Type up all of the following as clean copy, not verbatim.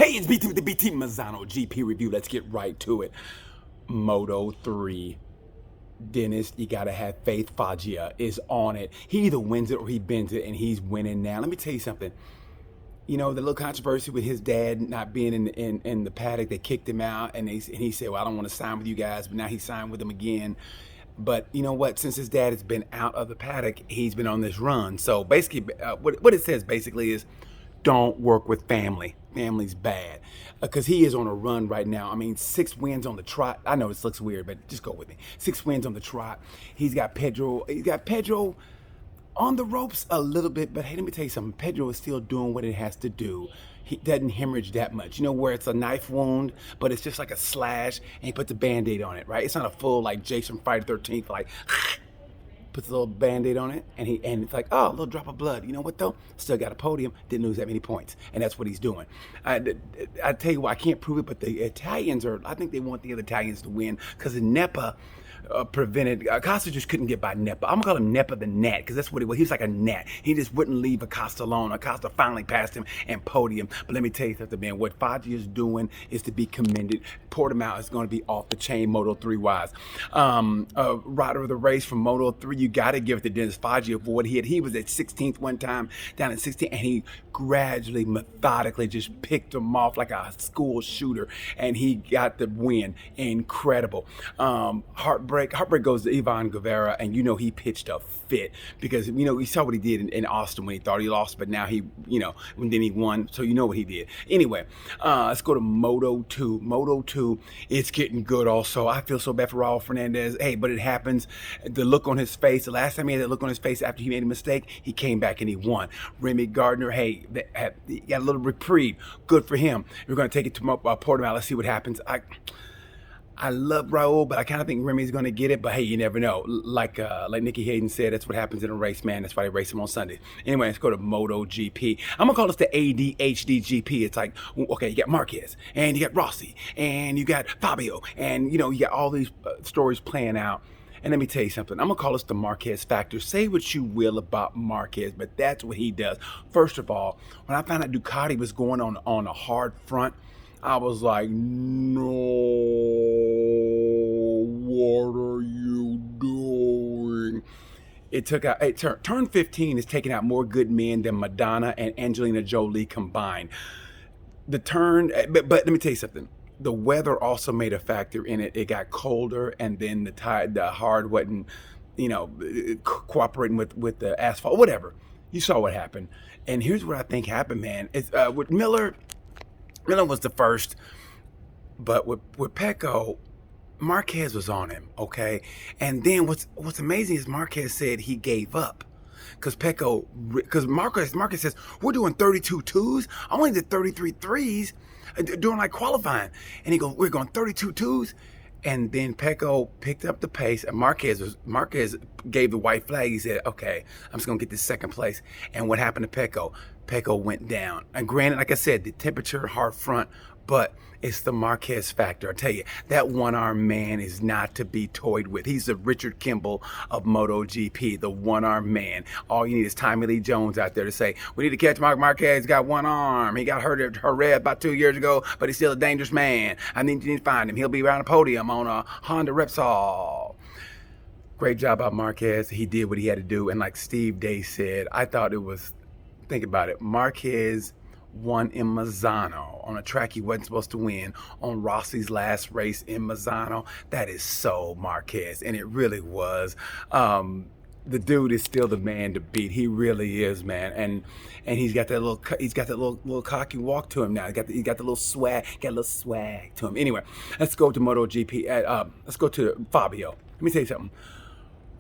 Hey, it's BT with the BT Misano GP review. Let's get right to it. Moto 3. Dennis, you gotta have faith. Foggia is on it. He either wins it or he bends it, and he's winning now. Let me tell you something. You know, the little controversy with his dad not being in the paddock, they kicked him out, and he said, well, I don't want to sign with you guys, but now he signed with them again. But you know what? Since his dad has been out of the paddock, he's been on this run. So basically, what it says basically is, don't work with family. Family's bad. Because he is on a run right now. I mean, 6 wins on the trot. I know this looks weird, but just go with me. 6 wins on the trot. He's got Pedro on the ropes a little bit, but hey, let me tell you something. Pedro is still doing what it has to do. He doesn't hemorrhage that much. You know, where it's a knife wound, but it's just like a slash, and he puts a Band-Aid on it, right? It's not a full, like, Jason Friday 13th, like, puts a little Band-Aid on it, and it's like, oh, a little drop of blood. You know what, though? Still got a podium, didn't lose that many points, and that's what he's doing. I tell you what, I can't prove it, but the Italians I think they want the other Italians to win, because Nepa prevented, Acosta just couldn't get by Nepa. I'm gonna call him Nepa the Gnat, because that's what he was. He was like a gnat. He just wouldn't leave Acosta alone. Acosta finally passed him and podium. But let me tell you something, man. What Foggia is doing is to be commended. Portimao is going to be off the chain Moto 3 wise. Rider of the race from Moto 3, you got to give it to Dennis Foggia for what he had. He was at 16th one time, down at 16th, and he gradually, methodically just picked him off like a school shooter, and he got the win. Incredible. Heartbreak goes to Ivan Guevara, and you know he pitched a fit, because you know we saw what he did in Austin when he thought he lost, but now he, you know, and then he won, so you know what he did. Anyway, let's go to Moto 2. Moto 2, it's getting good also. I feel so bad for Raul Fernandez. Hey, but it happens. The look on his face, the last time he had that look on his face after he made a mistake, he came back and he won. Remy Gardner, hey, he got a little reprieve. Good for him. We're going to take it to Portimao. Let's see what happens. I love Raul, but I kind of think Remy's going to get it. But hey, you never know. Like Nikki Hayden said, that's what happens in a race, man. That's why they race him on Sunday. Anyway, let's go to Motogp. I'm going to call this the ADHD GP. It's like, okay, you got Marquez, and you got Rossi, and you got Fabio, and, you know, you got all these stories playing out. And let me tell you something. I'm going to call this the Marquez factor. Say what you will about Marquez, but that's what he does. First of all, when I found out Ducati was going on a hard front, I was like, no, what are you doing? Turn 15 is taking out more good men than Madonna and Angelina Jolie combined. But let me tell you something. The weather also made a factor in it. It got colder, and then the hard wasn't, you know, cooperating with the asphalt, whatever. You saw what happened. And here's what I think happened, man. It's with Miller was the first, but with Pecco, Marquez was on him, okay? And then what's amazing is Marquez said he gave up. Because Marquez says, we're doing 32 twos. I only did 33 threes during like qualifying. And he goes, we're going 32 twos. And then Pecco picked up the pace, and Marquez gave the white flag. He said, okay, I'm just going to get this second place. And what happened to Pecco? Pecco went down. And granted, like I said, the temperature, hard front, but it's the Marquez factor. I tell you, that one-armed man is not to be toyed with. He's the Richard Kimball of MotoGP, the one-armed man. All you need is Tommy Lee Jones out there to say, we need to catch Marc Marquez. He's got one arm. He got hurt at Jerez about 2 years ago, but he's still a dangerous man. I need to find him. He'll be around the podium on a Honda Repsol. Great job by Marquez. He did what he had to do. And like Steve Day said, I thought it was, think about it, Marquez won in Misano on a track he wasn't supposed to win, on Rossi's last race in Misano. That is so Marquez, and it really was. The dude is still the man to beat. He really is, man. And he's got that little cocky walk to him now. He got the little swag, to him. Anyway, let's go to MotoGP. Let's go to Fabio. Let me tell you something.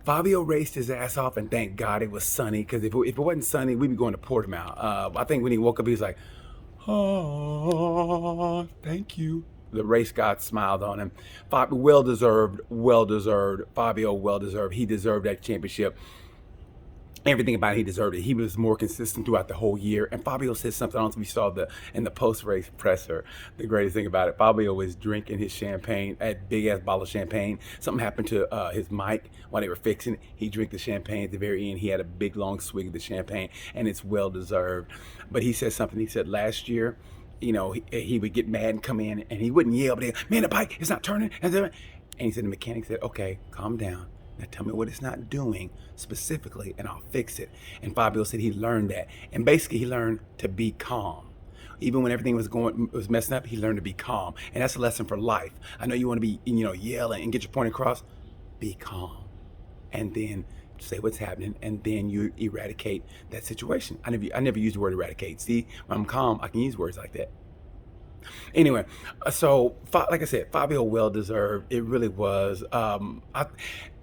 Fabio raced his ass off, and thank God it was sunny, because if it wasn't sunny, we'd be going to Portimao. I think when he woke up, he was like, oh, thank you. The race god smiled on him. Fabio, well-deserved. Fabio, well-deserved. He deserved that championship. Everything about it, he deserved it. He was more consistent throughout the whole year. And Fabio said something else we saw in the post-race presser. The greatest thing about it, Fabio was drinking his champagne, a big-ass bottle of champagne. Something happened to his mic while they were fixing it. He drank the champagne at the very end. He had a big, long swig of the champagne, and it's well-deserved. But he said something. He said last year, he would get mad and come in and he wouldn't yell, but man, the bike is not turning. And he said, the mechanic said, okay, calm down. Now tell me what it's not doing specifically and I'll fix it. And Fabio said he learned that. And basically he learned to be calm. Even when everything was messing up, he learned to be calm. And that's a lesson for life. I know you want to be, yelling and get your point across. Be calm. And then say what's happening, and then you eradicate that situation. I never use the word eradicate. See, when I'm calm, I can use words like that. Anyway, so like I said, Fabio well deserved. It really was. And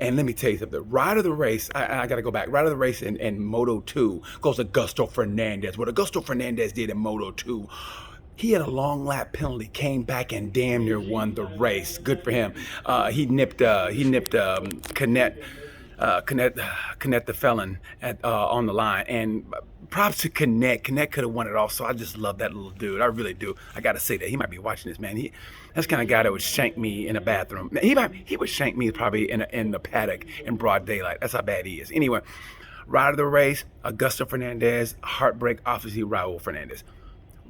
let me tell you something. Ride of the race. I got to go back. Ride of the race in Moto 2 goes to Augusto Fernandez. What Augusto Fernandez did in Moto 2. He had a long lap penalty, came back and damn near won the race. Good for him. He nipped Canet the felon on the line, and props to Canet. Canet could have won it all. So I just love that little dude. I really do. I got to say that he might be watching this, man. That's the kind of guy that would shank me in a bathroom. He would shank me probably in the paddock in broad daylight. That's how bad he is. Anyway, ride of the race, Augusto Fernandez. Heartbreak, obviously Raul Fernandez.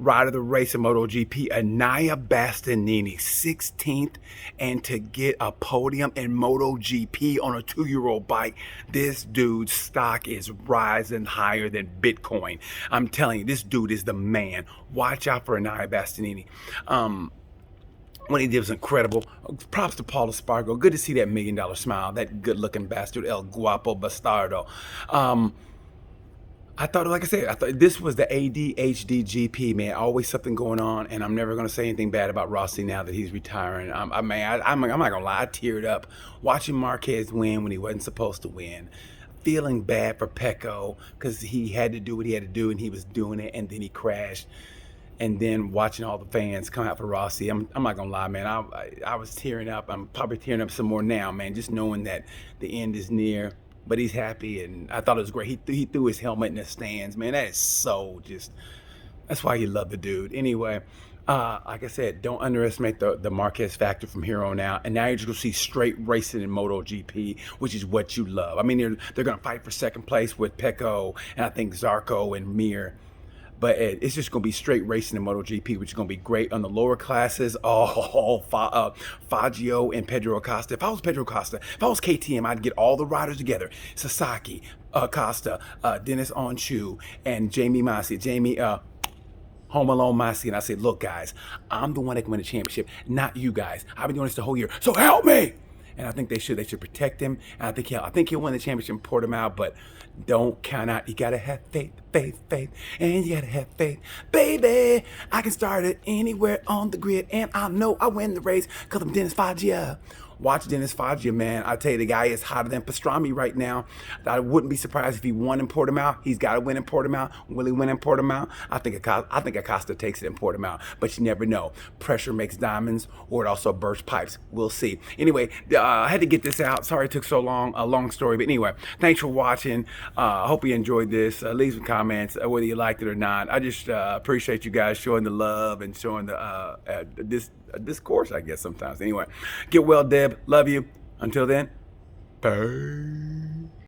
Ride of the race in MotoGP, Anaya Bastianini, 16th, and to get a podium in MotoGP on a 2-year-old bike, this dude's stock is rising higher than Bitcoin. I'm telling you, this dude is the man. Watch out for Anaya Bastianini. What he did was incredible. Props to Paul Espargaro. Good to see that $1 million smile, that good-looking bastard, El Guapo Bastardo. I thought this was the ADHD GP, man. Always something going on, and I'm never going to say anything bad about Rossi now that he's retiring. I'm not going to lie, I teared up watching Marquez win when he wasn't supposed to win. Feeling bad for Pecco because he had to do what he had to do, and he was doing it, and then he crashed. And then watching all the fans come out for Rossi, I'm not going to lie, man. I was tearing up. I'm probably tearing up some more now, man, just knowing that the end is near. But he's happy, and I thought it was great. He threw his helmet in the stands, man. That is so that's why you love the dude. Anyway, like I said, don't underestimate the Marquez factor from here on out. And now you're just going to see straight racing in MotoGP, which is what you love. I mean, they're going to fight for second place with Pecco, and I think Zarco and Mir. But it's just going to be straight racing in MotoGP, which is going to be great on the lower classes. Fangio and Pedro Acosta. If I was Pedro Acosta, if I was KTM, I'd get all the riders together. Sasaki, Acosta, Dennis Onchu, and Jamie Massey. Home Alone Massey. And I said, look, guys, I'm the one that can win the championship, not you guys. I've been doing this the whole year, so help me. And I think they should protect him. And I think he'll win the championship in Portimao, but don't count out. You gotta have faith, and you gotta have faith, baby. I can start it anywhere on the grid, and I know I win the race because I'm Dennis Foggia. Watch Dennis Foggia, man. I tell you, the guy is hotter than pastrami right now. I wouldn't be surprised if he won in Portimao. He's got to win in Portimao. Will he win in Portimao? I think Acosta takes it in Portimao, but you never know. Pressure makes diamonds, or it also bursts pipes. We'll see. Anyway, I had to get this out. Sorry it took so long. A long story, but anyway, thanks for watching. I hope you enjoyed this. Leave some comments, whether you liked it or not. I just appreciate you guys showing the love and showing the discourse, I guess, sometimes. Anyway, get well, Deb. Love you. Until then, bye.